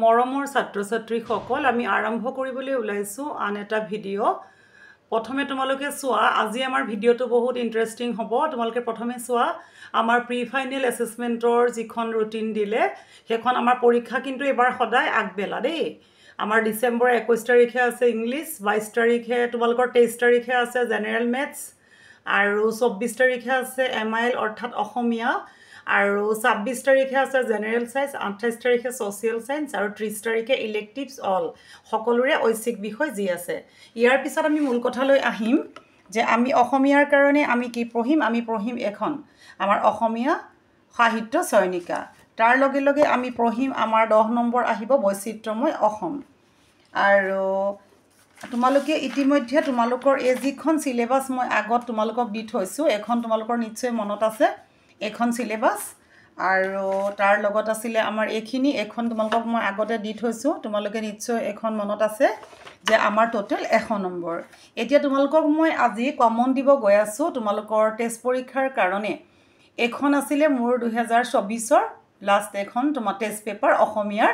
মৰমৰ ছাত্ৰ-ছাত্ৰীসকল আমি আৰম্ভ কৰিবলৈ ওলাইছো আন এটা ভিডিও প্ৰথমে তোমালোকে চোৱা আজি আমাৰ ভিডিওটো বহুত ইন্টাৰেষ্টিং হ'ব তোমালোকে প্ৰথমে চোৱা আমাৰ প্ৰি ফাইনেল এসেসমেন্টৰ যিখন ৰুটিন দিলে সেইখন আমাৰ পৰীক্ষা কিন্তু এবাৰ সদায় আগবেলা দেই আমাৰ ডিসেম্বৰ 21 তাৰিখে আছে ইংলিশ 22 তাৰিখে তোমালোকৰ 23 তাৰিখে আছে জেনাৰেল মেথছ আৰু 24 তাৰিখে আছে এমআইএল অৰ্থাৎ অসমীয়া আৰু 26 তাৰিখে আছে জেনাৰেল সায়েন্স 28 তাৰিখে সোশিয়াল সায়েন্স আৰু 30 তাৰিখে ইলেক্টিভস অল সকলোৰে ঐচ্ছিক বিষয় যি আছে ইয়াৰ পিছত আমি মূল কথালৈ আহিম যে আমি অসমীয়াৰ কাৰণে আমি কি পঢ়িম আমি পঢ়িম এখন আমাৰ অসমীয়া সাহিত্য চয়নিকা তাৰ লগে লগে আমি পঢ়িম আমাৰ 10 নম্বৰ আহিব বৈচিত্ৰ্যময় অসম আৰু তোমালোকে ইতিমধ্যে তোমালোকৰ এই যিখন সিলেবাস মই আগত তোমালোকক দি থৈছো এখন তোমালোকৰ নিশ্চয় মনত আছে এখন সিলেবাস আৰু তাৰ লগত আছিল আমাৰ এইখিনি এখন তোমালোকক মই আগতে দি থৈছো তোমালোকে নিশ্চয় এখন মনত আছে যে আমাৰ টোটাল 100 নম্বৰ এতিয়া তোমালোকক মই আজি কমন দিব গৈ আছো তোমালোকৰ টেষ্ট পৰীক্ষাৰ কাৰণে এখন আছিল মোৰ 2024 ৰ লাষ্ট এখন তোমাৰ টেষ্ট পেপাৰ অসমীয়াৰ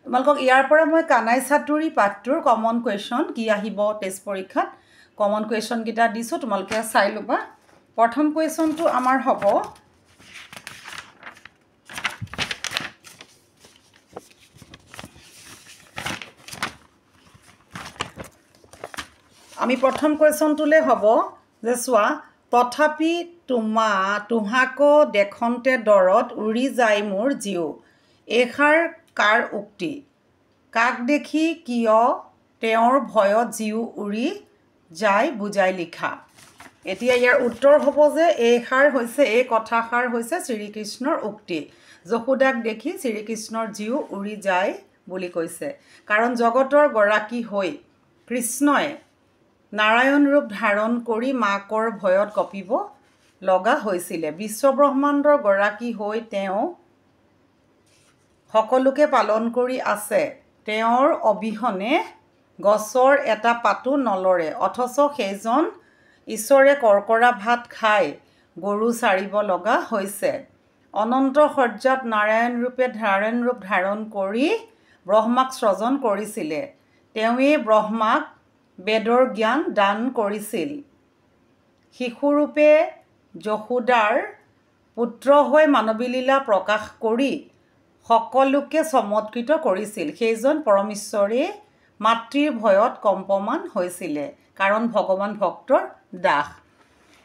তোমালোকক ইয়াৰ পৰা মই কানাই ছাতুৰী পাঠটোৰ কমন কোৱেশ্চন কি আহিব টেষ্ট পৰীক্ষাত কমন কোৱেশ্চন কিটা দিছো তোমালোকে চাই লবা প্ৰথম কোৱেশ্চনটো আমাৰ হ'ব আমি প্ৰথম কোৱেশ্চনটোলে হ'ব যে সোৱা তথাপি তুহাক দেখন্তে দৰত উৰি যায় মোৰ জিও এখাৰ কাৰ উক্তি কাক দেখি কিয় তেওঁৰ ভয়ত জিও উৰি যায় বুজাই লিখা এতিয়া ইয়াৰ উত্তৰ হ'ব যে এখাৰ হৈছে এই কথাষাৰ হৈছে শ্ৰীকৃষ্ণৰ উক্তি যশোদাক দেখি শ্ৰীকৃষ্ণৰ জিও উৰি যায় বুলি কৈছে কাৰণ জগতৰ গৰাকী হৈ কৃষ্ণই নাৰায়ণ ৰূপ ধাৰণ কৰি মাকৰ ভয়ত কপিব লগা হৈছিল বিশ্ব ব্ৰহ্মাণ্ডৰ গৰাকী হৈ তেওঁ সকলোকে পালন কৰি আছে তেওঁৰ অবিহনে গছৰ এটা পাতো নলৰে অথচ সেইজন ঈশ্বৰে কৰকৰা ভাত খাই গৰু চাৰিব লগা হৈছে অনন্ত সজ্জাত নাৰায়ণ ৰূপ ধাৰণ কৰি ব্ৰহ্মাক সৃজন কৰিছিল তেওঁৱে ব্ৰহ্মাক বেদৰ জ্ঞান দান কৰিছিল শিশুৰূপে যশোদাৰ পুত্ৰ হৈ মানৱী লীলা প্ৰকাশ কৰি সকলোকে চমৎকৃত কৰিছিল সেইজন পৰমেশ্বৰে মাতৃৰ ভয়ত কম্পমান হৈছিল কাৰণ ভগৱান ভক্তৰ দাস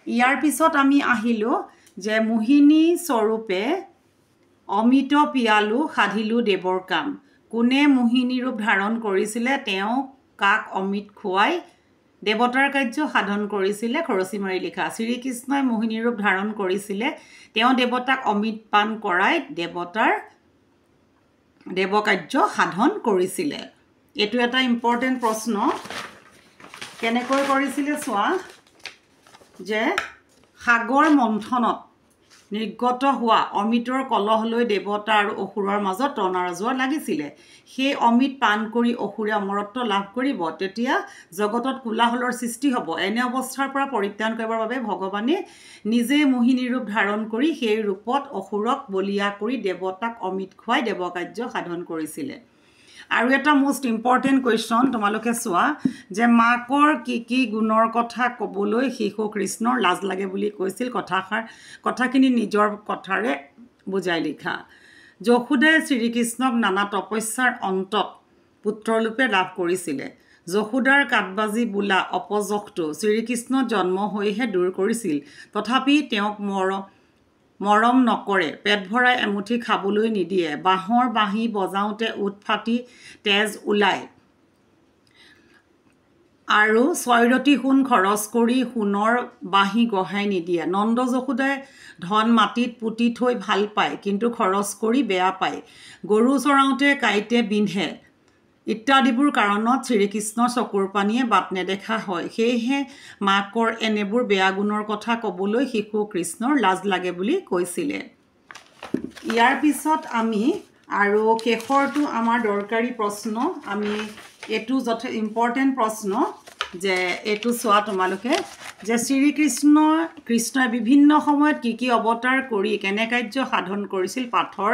ইয়াৰ পিছত আমি আহিলো যে মোহিনী স্বৰূপে অমিত পিয়ালু সাধিলু দেৱৰ কাম কোনে মোহিনী ৰূপ ধাৰণ কৰিছিল তেওঁ কাক অমিত খুৱাই দেৱতাৰ কাৰ্য সাধন কৰিছিল খৰচি মাৰি লিখা শ্ৰীকৃষ্ণই মোহিনী ৰূপ ধাৰণ কৰিছিল তেওঁ দেৱতাক অমিত পান কৰাই দেৱতাৰ দেৱকাৰ্য সাধন কৰিছিল এটো এটা ইম্পৰ্টেন্ট প্ৰশ্ন কেনেকৈ কৰিছিল সোৱা যে সাগৰ মন্থনত নিৰ্গত হোৱা অমিতৰ কলহ লৈ দেৱতা আৰু অসুৰৰ মাজত তনাৰজোৱা লাগিছিল সেই অমিত পান কৰি অসুৰে অমৰত্ব লাভ কৰিব তেতিয়া জগতত কোলাহলৰ সৃষ্টি হ'ব এনে অৱস্থাৰ পৰা পৰিত্ৰাণ কৰিবৰ বাবে ভগৱানে নিজে মোহিনী ৰূপ ধাৰণ কৰি সেই ৰূপত অসুৰক বলিয়া কৰি দেৱতাক অমিত খুৱাই দেৱকাৰ্য সাধন কৰিছিল আৰু এটা মোস্ট ইম্পৰ্টেন্ট কোৱেশ্চন তোমালোকে চোৱা যে মাকৰ কি গুণৰ কথা কবলৈ শিশু কৃষ্ণৰ লাজ লাগে বুলি কৈছিল কথাখিনি নিজৰ কথাৰে বুজাই লিখা যশোদাই শ্ৰীকৃষ্ণক নানা তপস্যাৰ অন্তত পুত্ৰৰূপে লাভ কৰিছিল যশোদাৰ কাটবাজি বোলা অপযশটো শ্ৰীকৃষ্ণ জন্ম হৈহে দূৰ কৰিছিল তথাপি তেওঁক মৰম নকৰে পেট ভৰাই এমুঠি খাবলৈ নিদিয়ে বাহৰ বাঁহী বজাওতে উৎফাটি তেজ ওলাই আৰু ছয়ৰতি সোণ খৰচ কৰি সোণৰ বাঁহী গহাই নিদিয়ে নন্দ যশোদাই ধন মাটিত পুতি থৈ ভাল পায় কিন্তু খৰচ কৰি বেয়া পায় গৰু চৰাওতে কাইতে বিন্ধে ইত্যাদিবোৰ কাৰণত শ্ৰীকৃষ্ণৰ চকুৰ পানীয়ে বাট নেদেখা হয় সেয়েহে মাকৰ এনেবোৰ বেয়া গুণৰ কথা ক'বলৈ শিশু কৃষ্ণৰ লাজ লাগে বুলি কৈছিল ইয়াৰ পিছত আমি আৰু শেষৰটো আমাৰ দৰকাৰী প্ৰশ্ন আমি এটো যথে ইম্পৰ্টেন্ট প্ৰশ্ন যে এটো সোৱা তোমালোকে যে কৃষ্ণই বিভিন্ন সময়ত কি অৱতাৰ কৰি কেনে কাৰ্য সাধন কৰিছিল পাঠৰ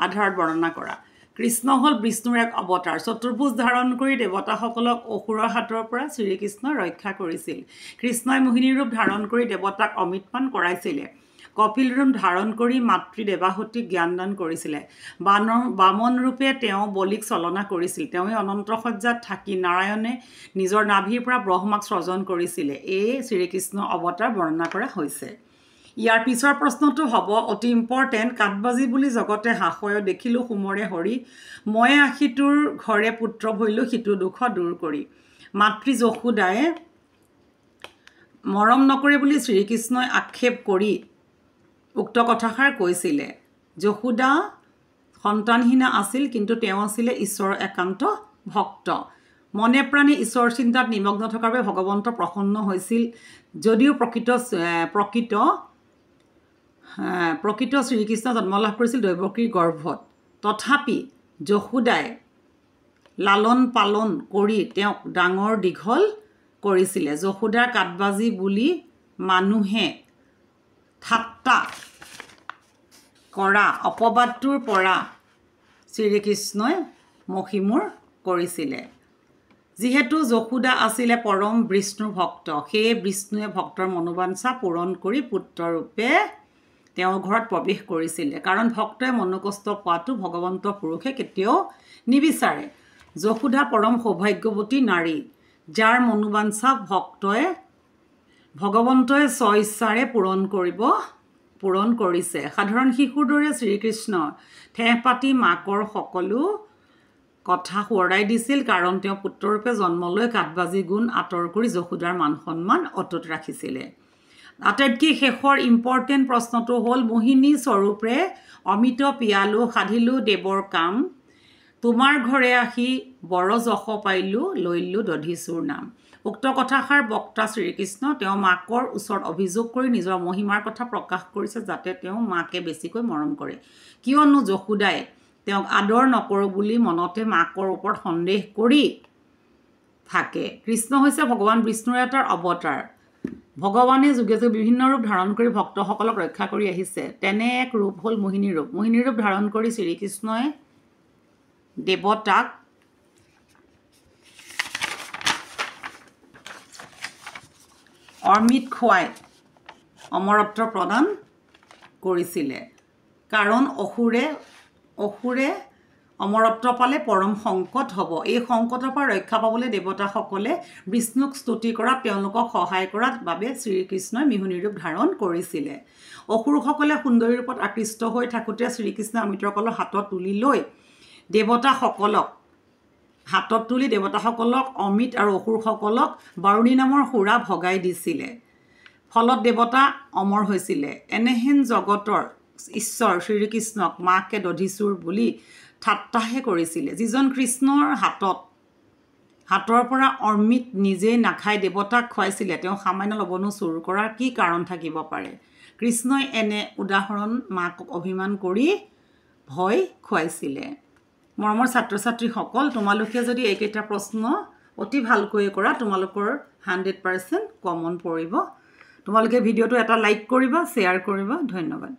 আধাৰত বৰ্ণনা কৰা কৃষ্ণ হ'ল বিষ্ণুৰ এক অৱতাৰ চতুৰ্ভুজ ধাৰণ কৰি দেৱতাসকলক অসুৰৰ হাতৰ পৰা শ্ৰীকৃষ্ণই ৰক্ষা কৰিছিল কৃষ্ণই মোহিনী ৰূপ ধাৰণ কৰি দেৱতাক অমৃতপান কৰাইছিলে কপিল ৰূপ ধাৰণ কৰি মাতৃ দেৱাহুতিক জ্ঞানদান কৰিছিলে বামন ৰূপে তেওঁ বলিক চলনা কৰিছিল তেওঁৱে অনন্ত সজ্জাত থাকি নাৰায়ণে নিজৰ নাভিৰ পৰা ব্ৰহ্মাক সৃজন কৰিছিলে এই শ্ৰীকৃষ্ণ অৱতাৰ বৰ্ণনা কৰা হৈছে ইয়াৰ পিছৰ প্ৰশ্নটো হ'ব অতি ইম্পৰ্টেণ্ট কাঠবাজি বুলি জগতে হাসয় দেখিলো সুমৰে হৰি মই আশিটোৰ ঘৰে পুত্ৰ ভৈলো সিটো দুখ দূৰ কৰি মাতৃ যশোদায়ে মৰম নকৰে বুলি শ্ৰীকৃষ্ণই আক্ষেপ কৰি উক্ত কথাষাৰ কৈছিলে যশোদা সন্তানহীনা আছিল কিন্তু তেওঁ আছিল ঈশ্বৰৰ একান্ত ভক্ত মনে প্ৰাণে ঈশ্বৰ চিন্তাত নিমগ্ন থকাৰ বাবে ভগৱন্ত প্ৰসন্ন হৈছিল যদিও প্ৰকৃত শ্ৰীকৃষ্ণ জন্ম লাভ কৰিছিল দৈৱকীৰ গৰ্ভত তথাপি যশোদাই লালন পালন কৰি তেওঁক ডাঙৰ দীঘল কৰিছিলে যশোদাৰ কাঠবাজি বুলি মানুহে ঠাট্টা কৰা অপবাদটোৰ পৰা শ্ৰীকৃষ্ণই মহিমূৰ কৰিছিলে যিহেতু যশোদা আছিলে পৰম বিষ্ণু ভক্ত সেয়ে বিষ্ণুৱে ভক্তৰ মনোবাঞ্ছা পূৰণ কৰি পুত্ৰৰূপে তেওঁৰ ঘৰত প্ৰৱেশ কৰিছিলে কাৰণ ভক্তই মনোকষ্ট পোৱাটো ভগৱন্ত পুৰুষে কেতিয়াও নিবিচাৰে যশোদা পৰম সৌভাগ্যৱতী নাৰী যাৰ মনোবাঞ্ছা ভগৱন্তই স্বইচ্ছাৰে পূৰণ কৰিছে সাধাৰণ শিশুৰ দৰে শ্ৰীকৃষ্ণ ঠেহ পাতি মাকৰ সকলো কথা সোঁৱৰাই দিছিল কাৰণ তেওঁ পুত্ৰৰূপে জন্ম লৈ কাঠবাজি গুণ আঁতৰ কৰি যশোদাৰ মান সন্মান অটুট ৰাখিছিলে আটাইতকৈ শেষৰ ইম্পৰ্টেণ্ট প্ৰশ্নটো হ'ল মোহিনী স্বৰূপে অমিত পিয়ালো সাধিলো দেৱৰ কাম তোমাৰ ঘৰে আহি বৰ যশ পাইলো লৈলো দধিচুৰ নাম উক্ত কথাষাৰ বক্তা শ্ৰীকৃষ্ণ তেওঁ মাকৰ ওচৰত অভিযোগ কৰি নিজৰ মহিমাৰ কথা প্ৰকাশ কৰিছে যাতে তেওঁ মাকে বেছিকৈ মৰম কৰে কিয়নো যশোদাই তেওঁক আদৰ নকৰোঁ বুলি মনতে মাকৰ ওপৰত সন্দেহ কৰি থাকে কৃষ্ণ হৈছে ভগৱান বিষ্ণুৰ এটা অৱতাৰ ভগৱানে যুগে যুগে বিভিন্ন ৰূপ ধাৰণ কৰি ভক্তসকলক ৰক্ষা কৰি আহিছে তেনে এক ৰূপ হ'ল মোহিনী ৰূপ ধাৰণ কৰি শ্ৰীকৃষ্ণই দেৱতাক অমৃত খুৱাই অমৰত্ব প্ৰদান কৰিছিলে কাৰণ অসুৰে অমৰত্ব পালে পৰম সংকট হ'ব এই সংকটৰ পৰা ৰক্ষা পাবলৈ দেৱতাসকলে বিষ্ণুক স্তুতি কৰাত তেওঁলোকক সহায় কৰাৰ বাবে শ্ৰীকৃষ্ণই মোহিনী ৰূপ ধাৰণ কৰিছিলে অসুৰসকলে সুন্দৰী ৰূপত আকৃষ্ট হৈ থাকোঁতে শ্ৰীকৃষ্ণই অমৃতৰ কলহ হাতত তুলি দেৱতাসকলক অমৃত আৰু অসুৰসকলক বাৰুণী নামৰ সুৰা ভগাই দিছিলে ফলত দেৱতা অমৰ হৈছিলে এনেহেন জগতৰ ঈশ্বৰ শ্ৰীকৃষ্ণক মাকে দধিচুৰ বুলি ঠাট্টাহে কৰিছিলে যিজন কৃষ্ণৰ হাতৰ পৰা অমৃত নিজেই নাখাই দেৱতাক খুৱাইছিলে তেওঁ সামান্য লৱণো চুৰ কৰাৰ কি কাৰণ থাকিব পাৰে কৃষ্ণই এনে উদাহৰণ মাকক অভিমান কৰি ভয় খুৱাইছিলে মৰমৰ ছাত্ৰ ছাত্ৰীসকল তোমালোকে যদি এইকেইটা প্ৰশ্ন অতি ভালকৈ কৰা তোমালোকৰ 100% কমন পৰিব তোমালোকে ভিডিঅ'টো এটা লাইক কৰিবা শ্বেয়াৰ কৰিবা ধন্যবাদ